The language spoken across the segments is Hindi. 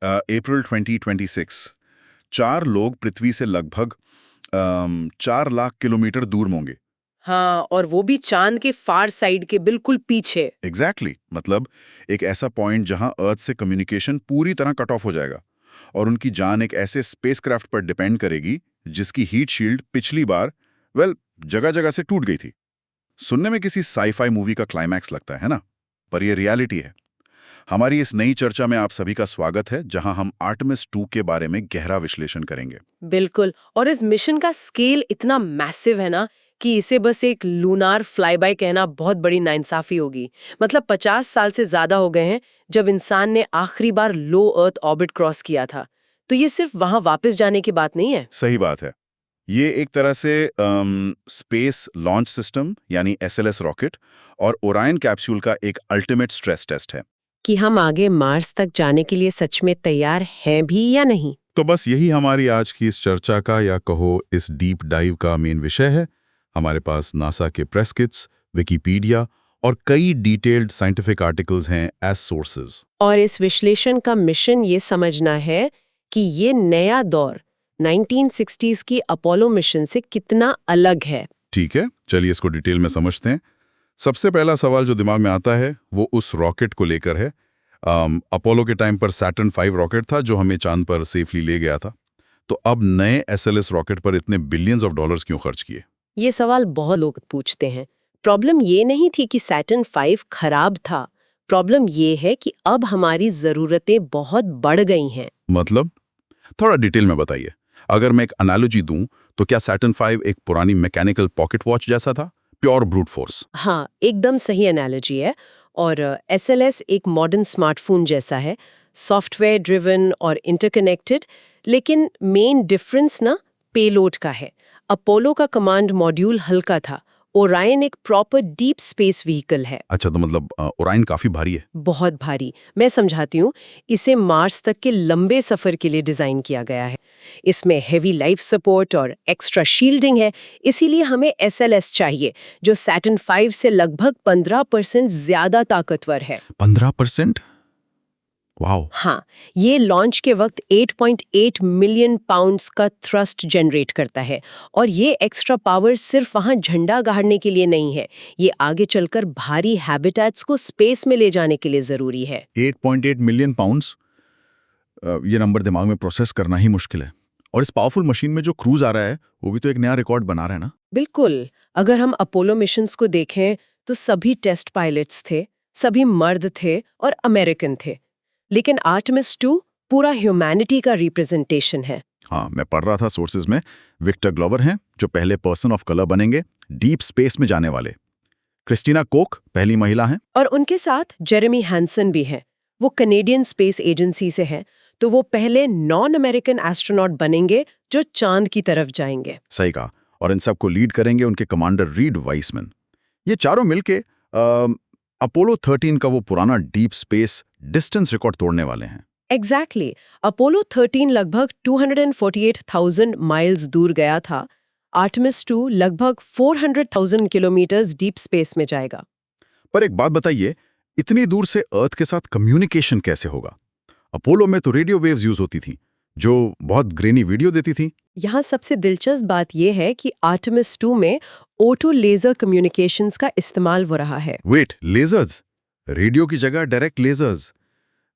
अप्रैल 2026। 4 लोग पृथ्वी से लगभग 4 लाख किलोमीटर दूर होंगे। हाँ, और वो भी चांद के फार साइड के बिल्कुल पीछे। एग्जैक्टली मतलब एक ऐसा पॉइंट जहां अर्थ से कम्युनिकेशन पूरी तरह कट ऑफ हो जाएगा और उनकी जान एक ऐसे स्पेसक्राफ्ट पर डिपेंड करेगी जिसकी हीट शील्ड पिछली बार जगह जगह से टूट गई थी। सुनने में किसी साईफाई मूवी का क्लाइमैक्स लगता है ना, पर यह रियलिटी है। हमारी इस नई चर्चा में आप सभी का स्वागत है, जहां हम आर्टेमिस 2 के बारे में गहरा विश्लेषण करेंगे। बिल्कुल, और इस मिशन का स्केल इतना मैसिव है ना कि इसे बस एक लूनार फ्लाईबाय कहना बहुत बड़ी नाइंसाफी होगी। मतलब 50 साल से ज्यादा हो गए हैं जब इंसान ने आखिरी बार लो अर्थ ऑर्बिट क्रॉस किया था, तो ये सिर्फ वहां वापस जाने की बात नहीं है। सही बात है। ये एक तरह से स्पेस लॉन्च सिस्टम यानी एसएलएस रॉकेट और ओरायन कैप्सूल का एक अल्टीमेट स्ट्रेस टेस्ट है कि हम आगे मार्स तक जाने के लिए सच में तैयार हैं भी या नहीं। तो बस यही हमारी आज की इस चर्चा का या कहो इस डीप डाइव का मेन विषय है। हमारे पास नासा के प्रेस किट्स, विकिपीडिया और कई डिटेल्ड साइंटिफिक आर्टिकल्स हैं एज सोर्सेज। और इस विश्लेषण का मिशन ये समझना है कि ये नया दौर 1960s की अपोलो मिशन से कितना अलग है। ठीक है, चलिए इसको डिटेल में समझते हैं। सबसे पहला सवाल जो दिमाग में आता है वो उस रॉकेट को लेकर है। अपोलो के टाइम पर सैटर्न 5 रॉकेट था जो हमें चांद पर सेफली ले गया था। तो अब नए एसएलएस रॉकेट पर इतने बिलियंस ऑफ डॉलर्स क्यों खर्च किए? ये सवाल बहुत लोग पूछते हैं। प्रॉब्लम ये नहीं थी कि सैटर्न 5 खराब था। प्रॉब्लम ये है कि अब हमारी ज़रूरतें बहुत बढ़ गई हैं। मतलब थोड़ा डिटेल में बताइए। अगर मैं एक एनालॉजी दूं तो क्या सैटर्न 5 एक पुरानी मैकेनिकल पॉकेट वॉच जैसा था, प्योर ब्रूट फोर्स? हाँ, एकदम सही एनालॉजी है। और एसएलएस एक मॉडर्न स्मार्टफोन जैसा है, सॉफ्टवेयर ड्रिवन और इंटरकनेक्टेड। लेकिन मेन डिफरेंस ना पेलोड का है। अपोलो का कमांड मॉड्यूल हल्का था, ओरायन एक प्रॉपर डीप स्पेस व्हीकल है। अच्छा, तो मतलब ओरायन काफी भारी है। बहुत भारी। मैं समझाती हूँ। इसे मार्स तक के लंबे सफर के लिए डिजाइन किया गया है। इसमें हेवी लाइफ सपोर्ट और एक्स्ट्रा शील्डिंग है। इसीलिए हमें एसएलएस चाहिए जो सैटर्न 5 से लगभग 15% ज्यादा ताकतवर है। 15%? वाओ। हाँ, ये लॉन्च के वक्त 8.8 मिलियन पाउंड्स का थ्रस्ट जनरेट करता है। और ये एक्स्ट्रा पावर सिर्फ वहां झंडा गाड़ने के लिए नहीं है, ये आगे चलकर भारी हैबिटेट्स को स्पेस में ले जाने के लिए जरूरी है। 8.8 मिलियन पाउंड्स, ये नंबर दिमाग में प्रोसेस करना ही मुश्किल है। और इस पावरफुल मशीन में जो क्रूज आ रहा है वो भी तो एक नया रिकॉर्ड बना रहा है ना? बिल्कुल। अगर हम अपोलो मिशंस को देखें तो सभी टेस्ट पायलट्स थे, सभी मर्द थे और अमेरिकन थे। लेकिन आर्टेमिस 2 पूरा ह्यूमैनिटी का रिप्रेजेंटेशन है। हाँ, मैं पढ़ रहा था सोर्सेज में। विक्टर ग्लोवर हैं जो पहले पर्सन ऑफ कलर बनेंगे डीप स्पेस में जाने वाले। क्रिस्टीना कोक पहली महिला हैं। और उनके साथ जेरेमी हैंसन भी हैं। वो कनेडियन स्पेस एजेंसी से हैं, तो वो पहले नॉन अमेरिकन एस्ट्रोनॉट बनेंगे जो चांद की तरफ जाएंगे। सही कहा। और इन सबको लीड करेंगे उनके कमांडर रीड वाइसमैन। ये चारों मिलके अपोलो 13 का वो पुराना डीप स्पेस डिस्टेंस रिकॉर्ड तोड़ने वाले हैं। एग्जैक्टली। अपोलो 13 लगभग 248,000 माइल्स दूर गया था। आर्टेमिस 2 लगभग 400,000 किलोमीटर्स डीप स्पेस में जाएगा। पर एक बात बताइए, इतनी दूर से अर्थ के साथ कम्युनिकेशन कैसे होगा? अपोलो में तो रेडियो वेव्स यूज होती थी जो बहुत ग्रेनी वीडियो देती थी। यहाँ सबसे दिलचस्प बात यह है कि आर्टेमिस 2 में ऑटो लेजर कम्युनिकेशंस का इस्तेमाल हो रहा है। Wait, ledgers? रेडियो की जगह डायरेक्ट लेजर्स?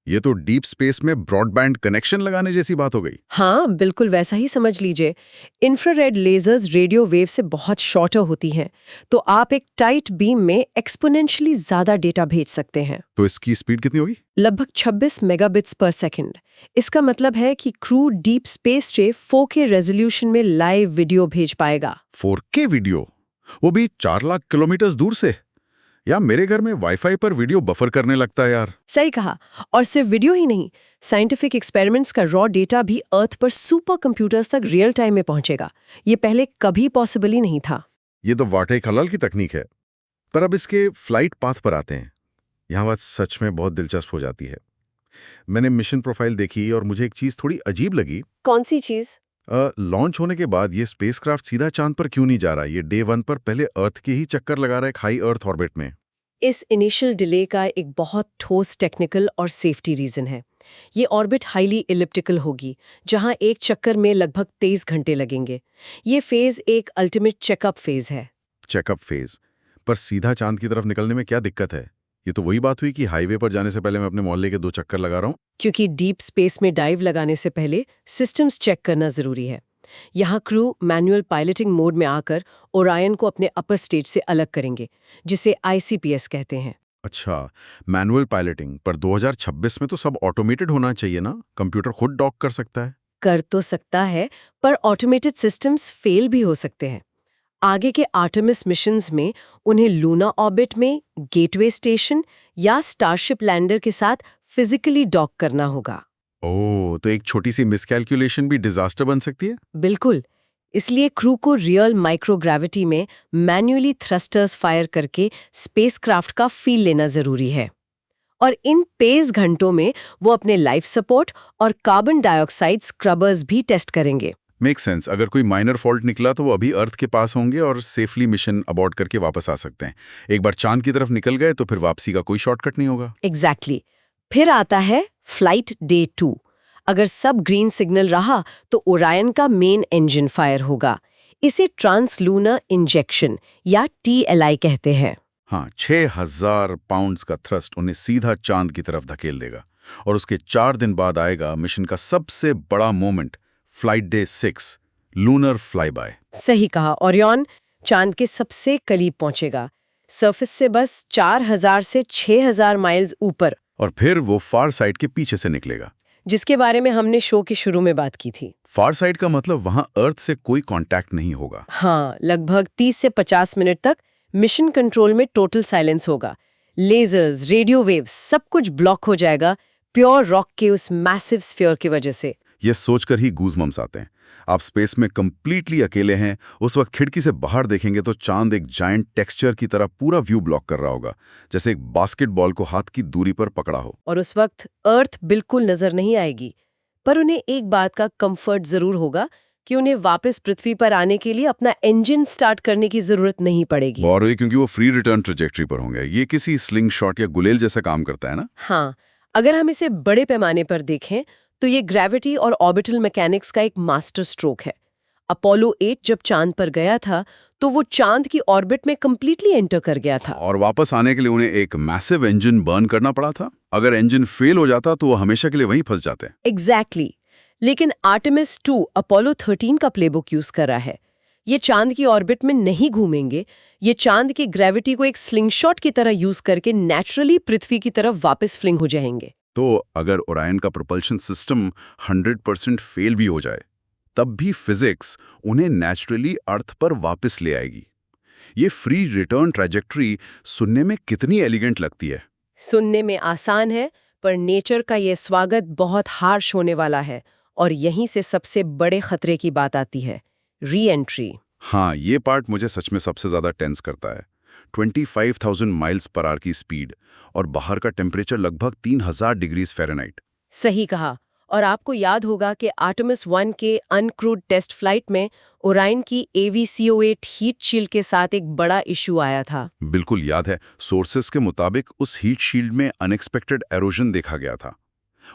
ये तो डीप स्पेस में ब्रॉडबैंड कनेक्शन लगाने जैसी बात हो गई। हाँ, बिल्कुल वैसा ही समझ लीजिए। इंफ्रारेड लेजर्स रेडियो वेव से बहुत शॉर्टर होती हैं, तो आप एक टाइट बीम में एक्सपोनेंशियली ज्यादा डेटा भेज सकते हैं। तो इसकी स्पीड कितनी होगी? लगभग 26 मेगाबिट्स पर सेकंड। इसका मतलब है कि क्रू डीप स्पेस से 4K रेजोल्यूशन में लाइव वीडियो भेज पाएगा। 4K video? वो भी 4 लाख किलोमीटर दूर से? यार, मेरे घर में वाईफाई पर वीडियो बफर करने लगता है यार। सही कहा। और सिर्फ वीडियो ही नहीं, साइंटिफिक एक्सपेरिमेंट्स का रॉ डेटा भी अर्थ पर सुपर कंप्यूटर्स तक रियल टाइम में पहुंचेगा। ये पहले कभी पॉसिबल ही नहीं था। ये तो वाकई कमाल की तकनीक है। पर अब इसके फ्लाइट पाथ पर आते हैं। यहाँ बात सच में बहुत दिलचस्प हो जाती है। मैंने मिशन प्रोफाइल देखी और मुझे एक चीज थोड़ी अजीब लगी। कौन सी चीज? लॉन्च होने के बाद ये स्पेसक्राफ्ट सीधा चांद पर क्यों नहीं जा रहा? ये डे 1 पर पहले अर्थ के ही चक्कर लगा रहा है, हाई अर्थ ऑर्बिट में। इस इनिशियल डिले का एक बहुत ठोस टेक्निकल और सेफ्टी रीजन है। ये ऑर्बिट हाईली इलिप्टिकल होगी, जहां एक चक्कर में लगभग 23 घंटे लगेंगे। ये फेज एक अल्टीमेट चेकअप फेज है। Checkup phase. पर सीधा चांद की तरफ निकलने में क्या दिक्कत है? ये तो वही बात हुई कि हाईवे पर जाने से पहले मैं अपने मोहल्ले के 2 चक्कर लगा रहा हूँ। क्योंकि डीप स्पेस में डाइव लगाने से पहले सिस्टम्स चेक करना जरूरी है। यहाँ क्रू मैनुअल पायलटिंग मोड में आकर ओरायन को अपने अपर स्टेज से अलग करेंगे, जिसे ICPS कहते हैं। अच्छा, मैनुअल पायलटिंग। पर 2026 में तो सब ऑटोमेटेड होना चाहिए ना? कंप्यूटर खुद डॉक कर सकता है। कर तो सकता है, पर ऑटोमेटेड सिस्टम्स फेल भी हो सकते हैं। आगे के आर्टेमिस मिशंस में उन्हें लूना ऑर्बिट में गेटवे स्टेशन या स्टारशिप लैंडर के साथ फिजिकली डॉक करना होगा। ओह, तो एक छोटी सी मिसकैलकुलेशन भी डिजास्टर बन सकती है। बिल्कुल। इसलिए क्रू को रियल माइक्रोग्रेविटी में मैन्युअली थ्रस्टर्स फायर करके स्पेसक्राफ्ट का फील लेना जरूरी है। और इन पेस घंटों में वो अपने लाइफ सपोर्ट और कार्बन डाइऑक्साइड स्क्रबर्स भी टेस्ट करेंगे। Make sense. अगर कोई माइनर फॉल्ट निकला तो वो अभी अर्थ के पास होंगे और सेफली मिशन अबॉर्ट करके वापस आ सकते हैं। एक बार चांद की तरफ निकल गए तो फिर वापसी का कोई शॉर्टकट नहीं होगा। एग्जैक्टली। फिर आता है फ्लाइट डे 2। अगर सब ग्रीन सिग्नल रहा तो ओरायन का मेन इंजन फायर होगा। इसे ट्रांसलूनर इंजेक्शन या TLI कहते हैं। हाँ, 6000 पाउंड्स का थ्रस्ट उन्हें सीधा चांद की तरफ धकेल देगा। और उसके 4 दिन बाद आएगा मिशन का सबसे बड़ा moment, flight day 6, lunar flyby. सही कहा। ओरियन चांद के सबसे करीब पहुंचेगा, सरफेस से बस 4000 से 6000 माइल्स ऊपर, और फिर वो फार साइड के पीछे से निकलेगा, जिसके बारे में हमने शो के शुरू में बात की थी। फार साइड का मतलब वहां अर्थ से कोई कांटेक्ट नहीं होगा। हाँ, लगभग 30 से 50 मिनट तक मिशन कंट्रोल में टोटल साइलेंस होगा। लेजर्स, रेडियो वेव्स, सब कुछ ब्लॉक हो जाएगा, प्योर रॉक के उस मैसिव स्फीयर की वजह से। ये सोचकर ही गूज़बम्प्स आते हैं। आप स्पेस में कंप्लीटली अकेले हैं। उस वक्त खिड़की से बाहर देखेंगे तो चांद एक जायंट टेक्सचर की तरह पूरा व्यू ब्लॉक कर रहा होगा, जैसे एक बास्केटबॉल को हाथ की दूरी पर पकड़ा हो। और उस वक्त अर्थ बिल्कुल नजर नहीं आएगी, पर उन्हें एक बात का कंफर्ट जरूर होगा कि उन्हें वापस पृथ्वी पर आने के लिए अपना इंजन स्टार्ट करने की जरूरत नहीं पड़ेगी। और ये क्योंकि वो फ्री रिटर्न ट्रेजेक्टरी पर होंगे। ये किसी स्लिंग शॉट या गुलेल जैसा काम करता है ना? हाँ, अगर हम इसे बड़े पैमाने पर देखें तो ये ग्रेविटी और ऑर्बिटल मैकेनिक्स का एक मास्टर स्ट्रोक है। अपोलो 8 जब चांद पर गया था तो वो चांद की ऑर्बिट में कंप्लीटली एंटर कर गया था। और वापस आने के लिए उन्हें एक मैसिव इंजन बर्न करना पड़ा था। अगर इंजन फेल हो जाता तो वो हमेशा के लिए वहीं फंस जाते। एग्जैक्टली। लेकिन आर्टेमिस 2 अपोलो 13 का प्लेबुक यूज कर रहा है। ये चांद की ऑर्बिट में नहीं घूमेंगे, ये चांद की ग्रेविटी को एक स्लिंगशॉट की तरह यूज करके नेचुरली पृथ्वी की तरफ वापस फ्लिंग हो जाएंगे। तो अगर ओरायन का प्रोपल्शन सिस्टम 100% फेल भी हो जाए, तब भी फिजिक्स उन्हें नेचुरली अर्थ पर वापस ले आएगी। ये फ्री रिटर्न ट्रैजेक्टरी सुनने में कितनी एलिगेंट लगती है। सुनने में आसान है, पर नेचर का ये स्वागत बहुत हार्श होने वाला है। और यहीं से सबसे बड़े खतरे की बात आती है, री एंट्री। हाँ, ये पार्ट मुझे सच में सबसे ज्यादा टेंस करता है। 25,000 माइल्स पर आवर की स्पीड और बाहर का टेम्परेचर लगभग 3000 डिग्रीज फ़ारेनहाइट। सही कहा। और आपको याद होगा कि आर्टेमिस 1 के अनक्रूड टेस्ट फ्लाइट में ओरायन की AVCO8 हीट शील्ड के साथ एक बड़ा इशू आया था। बिल्कुल याद है। सोर्सेस के मुताबिक उस हीट शील्ड में अनएक्सपेक्टेड एरोजन देखा गया था।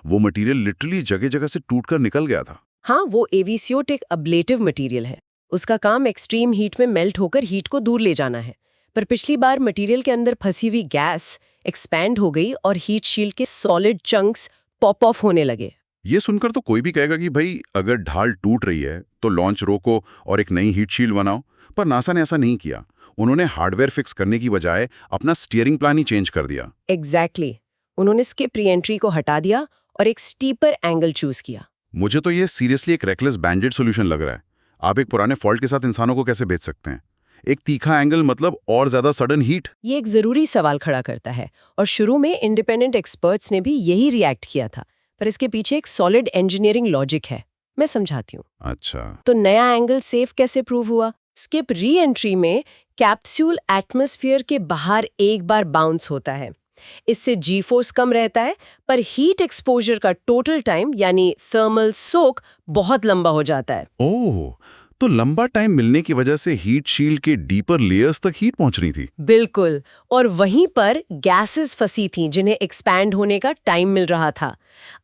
वो मटेरियल लिटरली जगह जगह से टूटकर निकल गया था। हाँ, वो AVCO8 एक अब्लेटिव मटेरियल है। उसका काम एक्सट्रीम हीट में मेल्ट होकर हीट को दूर ले जाना है। पर पिछली बार मटेरियल के अंदर फंसी हुई गैस एक्सपैंड हो गई और हीट शील्ड के सॉलिड चंक्स पॉप ऑफ होने लगे। ये सुनकर तो कोई भी कहेगा कि भाई अगर ढाल टूट रही है तो लॉन्च रोको और एक नई हीट शील्ड बनाओ। पर नासा ने ऐसा नहीं किया। उन्होंने हार्डवेयर फिक्स करने की बजाय अपना स्टीयरिंग प्लान ही चेंज कर दिया। एग्जैक्टली। उन्होंने स्किप री एंट्री को हटा दिया और एक स्टीपर एंगल चूज किया। मुझे तो ये सीरियसली एक रेकलेस बैंडेड सोल्यूशन लग रहा है। आप एक पुराने फॉल्ट के साथ इंसानों को कैसे भेज सकते हैं? एक तीखा एंगल मतलब और ज्यादा सडन हीट। ये एक जरूरी सवाल खड़ा करता है और शुरू में इंडिपेंडेंट एक्सपर्ट्स ने भी यही रिएक्ट किया था, पर इसके पीछे एक सॉलिड इंजीनियरिंग लॉजिक है। मैं समझाती हूँ। अच्छा, तो नया एंगल सेफ कैसे प्रूव हुआ? स्किप री एंट्री में कैप्सूल एटमॉस्फेयर के बाहर एक बार बाउंस होता है। इससे जी फोर्स कम रहता है, पर हीट एक्सपोजर का टोटल टाइम यानी थर्मल सोक बहुत लंबा हो जाता है। ओह, तो लंबा टाइम मिलने की वजह से हीट शील्ड के डीपर लेयर्स तक हीट पहुंच रही थी। बिल्कुल, और वहीं पर गैसेस फंसी थीं जिन्हें एक्सपैंड होने का टाइम मिल रहा था।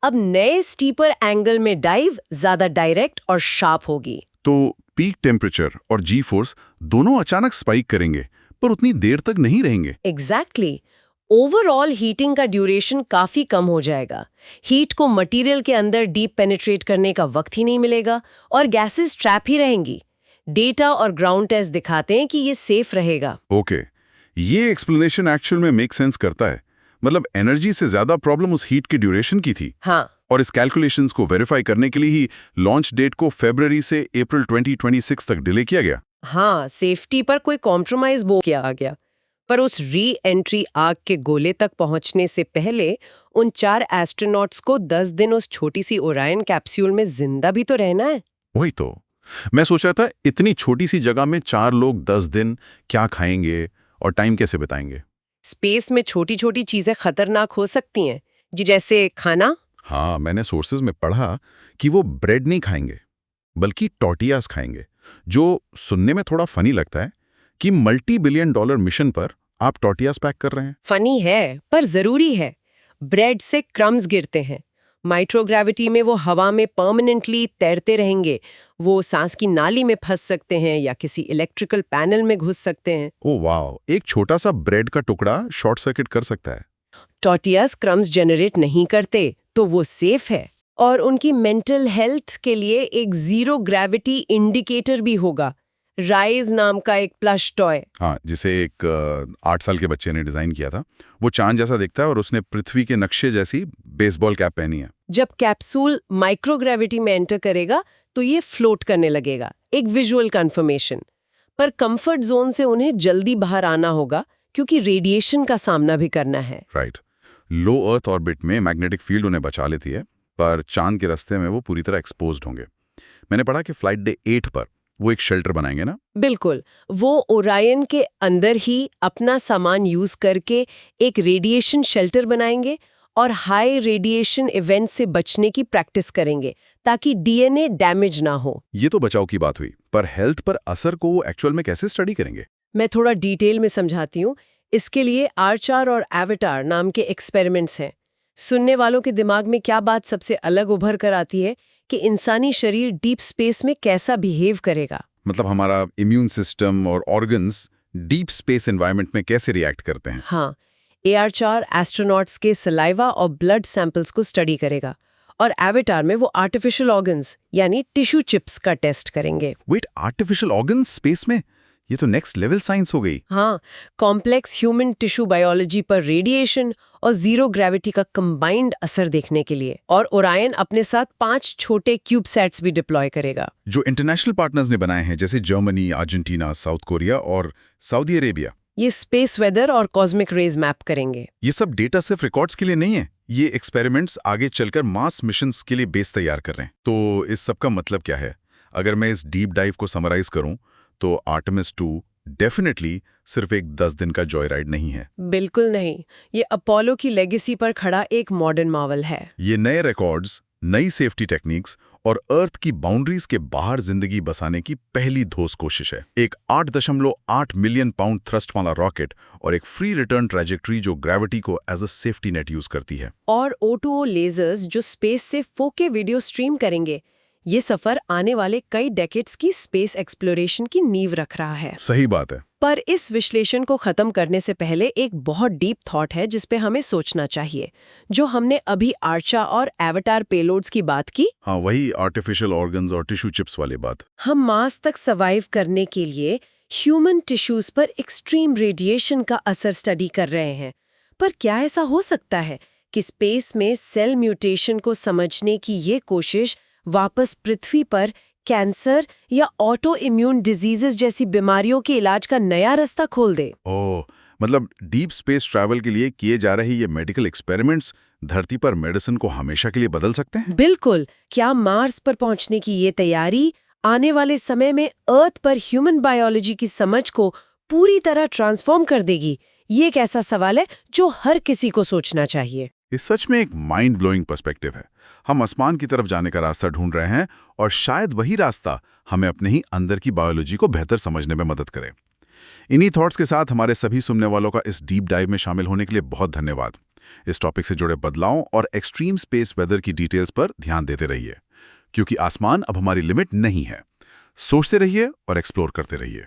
अब नए स्टीपर एंगल में डाइव ज्यादा डायरेक्ट और शार्प होगी। तो पीक टेम्परेचर और जी फोर्स दोनों अचानक स्पाइक करेंगे, पर उतनी देर तक नहीं रहेंगे। एग्जैक्टली। ओवरऑल हीटिंग का ड्यूरेशन काफी कम हो जाएगा। हीट को मटेरियल के अंदर डीप पेनिट्रेट करने का वक्त ही नहीं मिलेगा और गैसेस ट्रैप ही रहेंगी। डेटा और ग्राउंड टेस्ट दिखाते हैं कि ये सेफ रहेगा। ओके, ये एक्सप्लेनेशन एक्चुअल में मेक सेंस करता है। मतलब एनर्जी से ज्यादा प्रॉब्लम उस हीट की ड्यूरेशन की थी। हाँ, और इस कैलकुलेशंस को वेरीफाई करने के लिए ही लॉन्च डेट को फरवरी से अप्रैल 2026 तक डिले किया गया। हाँ, सेफ्टी पर कोई कॉम्प्रोमाइज किया गया। पर उस री एंट्री आग के गोले तक पहुंचने से पहले उन 4 एस्ट्रोनॉट्स को 10 दिन उस छोटी सी ओरायन कैप्सूल में जिंदा भी तो रहना है। वही तो मैं सोच रहा था, इतनी छोटी सी जगह में 4 लोग 10 दिन क्या खाएंगे और टाइम कैसे बिताएंगे। स्पेस में छोटी छोटी चीजें खतरनाक हो सकती हैं, जी जैसे खाना। हाँ, मैंने सोर्सेज में पढ़ा कि वो ब्रेड नहीं खाएंगे बल्कि टॉर्टियाज खाएंगे, जो सुनने में थोड़ा फनी लगता है कि $multi-billion मिशन पर आप टॉर्टियाज पैक कर रहे हैं। फनी है पर जरूरी है। ब्रेड से क्रम्स गिरते हैं, माइक्रोग्रेविटी में वो हवा में परमानेंटली तैरते रहेंगे। वो सांस की नाली में फंस सकते हैं या किसी इलेक्ट्रिकल पैनल में घुस सकते हैं। ओ वाह, एक छोटा सा ब्रेड का टुकड़ा शॉर्ट सर्किट कर सकता है। टॉर्टियाज क्रम्स जनरेट नहीं करते तो वो सेफ है। और उनकी मेंटल हेल्थ के लिए एक जीरो ग्रेविटी इंडिकेटर भी होगा, राइज नाम का एक प्लश टॉय। हाँ, जिसे एक 8 साल के बच्चे ने डिजाइन किया था। वो चांद जैसा दिखता है और उसने पृथ्वी के नक्शे जैसी बेसबॉल कैप पहनी है। जब कैप्सूल माइक्रोग्रेविटी में एंटर करेगा तो ये फ्लोट करने लगेगा, एक विजुअल कंफर्मेशन। पर कंफर्ट जोन से उन्हें जल्दी बाहर आना होगा क्योंकि रेडिएशन का सामना भी करना है। राइट। लो अर्थ ऑर्बिट में मैग्नेटिक फील्ड उन्हें बचा लेती है, पर चांद के रास्ते में वो पूरी तरह एक्सपोज्ड होंगे। मैंने पढ़ा कि फ्लाइट डे 8 पर वो एक शेल्टर बनाएंगे ना। बिल्कुल, वो ओरायन के अंदर ही अपना सामान यूज करके एक रेडिएशन शेल्टर बनाएंगे और हाई रेडिएशन इवेंट से बचने की प्रैक्टिस करेंगे ताकि डीएनए डैमेज ना हो। ये तो बचाव की बात हुई, पर हेल्थ पर असर को वो एक्चुअल में कैसे स्टडी करेंगे? मैं थोड़ा डिटेल में समझाती हूँ। इसके लिए आर्चर और एवेटार नाम के एक्सपेरिमेंट्स हैं। सुनने वालों के दिमाग में क्या बात सबसे अलग उभर कर आती है कि इंसानी शरीर डीप स्पेस में कैसा बिहेव करेगा। मतलब हमारा इम्यून सिस्टम और ऑर्गन्स डीप स्पेस एनवायरनमेंट में कैसे रिएक्ट करते हैं। हाँ, AR4 एस्ट्रोनॉट्स के सलाइवा और ब्लड सैंपल्स को स्टडी करेगा और एवेटार में वो आर्टिफिशियल ऑर्गन्स यानी टिश्यू चिप्स का टेस्ट करेंगे। वेट, आर्टिफिशियल ऑर्गन्स स्पेस में? ये तो नेक्स्ट लेवल साइंस हो गई। हाँ, कॉम्प्लेक्स ह्यूमन टिश्यू बायोलॉजी पर रेडिएशन और जीरो ग्रेविटी का कंबाइंड असर देखने के लिए। और ओरायन अपने साथ 5 छोटे क्यूबसैट्स भी डिप्लॉय करेगा, जो इंटरनेशनल पार्टनर्स ने बनाए हैं, जैसे जर्मनी, अर्जेंटीना, साउथ कोरिया और सऊदी अरेबिया। ये स्पेस वेदर और कॉस्मिक रेज मैप करेंगे। ये सब डेटा सिर्फ रिकॉर्ड्स के लिए नहीं है, ये एक्सपेरिमेंट्स आगे चलकर मास मिशंस के लिए बेस तैयार कर रहे हैं। तो इस सब का मतलब क्या है? अगर मैं इस डीप डाइव को समराइज करूं तो आर्टेमिस 2 डेफिनेटली सिर्फ एक 10 दिन का जॉय राइड नहीं है। बिल्कुल नहीं, ये अपोलो की लेगेसी पर खड़ा एक मॉडर्न मावल है। ये नए रिकॉर्ड्स, नई सेफ्टी टेक्निक्स और अर्थ की बाउंड्रीज के बाहर जिंदगी बसाने की पहली ठोस कोशिश है। एक 8.8 मिलियन पाउंड थ्रस्ट वाला रॉकेट और एक फ्री रिटर्न ट्रैजेक्टरी जो ग्रेविटी को as a safety net use करती है। और O2O लेजर्स जो स्पेस से 4K वीडियो स्ट्रीम करेंगे। ये सफर आने वाले कई डेकेड्स की स्पेस एक्सप्लोरेशन की नींव रख रहा है। सही बात है। पर इस विश्लेषण को खत्म करने से पहले एक बहुत डीप थॉट है जिस पे हमें सोचना चाहिए। जो हमने अभी आर्चा और एवेटार पेलोड्स की बात की, हाँ, वही आर्टिफिशियल ऑर्गन्स और टिश्यू चिप्स वाली बात। हम मार्स तक सर्वाइव करने के लिए ह्यूमन टिश्यूज पर एक्सट्रीम रेडिएशन का असर स्टडी कर रहे हैं। पर क्या ऐसा हो सकता है कि स्पेस में सेल म्यूटेशन को समझने की ये कोशिश वापस पृथ्वी पर कैंसर या ऑटो इम्यून डिजीजेस जैसी बीमारियों के इलाज का नया रास्ता खोल दे? ओह, मतलब डीप स्पेस ट्रैवल के लिए किए जा रहे ये मेडिकल एक्सपेरिमेंट्स धरती पर मेडिसिन को हमेशा के लिए बदल सकते हैं? बिल्कुल। क्या मार्स पर पहुंचने की ये तैयारी आने वाले समय में अर्थ पर ह्यूमन बायोलॉजी की समझ को पूरी तरह ट्रांसफॉर्म कर देगी? ये एक ऐसा सवाल है जो हर किसी को सोचना चाहिए। ये सच में एक माइंड ब्लोइंग पर्सपेक्टिव है। हम आसमान की तरफ जाने का रास्ता ढूंढ रहे हैं और शायद वही रास्ता हमें अपने ही अंदर की बायोलॉजी को बेहतर समझने में मदद करे। इन्हीं थॉट्स के साथ हमारे सभी सुनने वालों का इस डीप डाइव में शामिल होने के लिए बहुत धन्यवाद। इस टॉपिक से जुड़े बदलावों और एक्सट्रीम स्पेस वेदर की डिटेल्स पर ध्यान देते रहिए, क्योंकि आसमान अब हमारी लिमिट नहीं है। सोचते रहिए और एक्सप्लोर करते रहिए।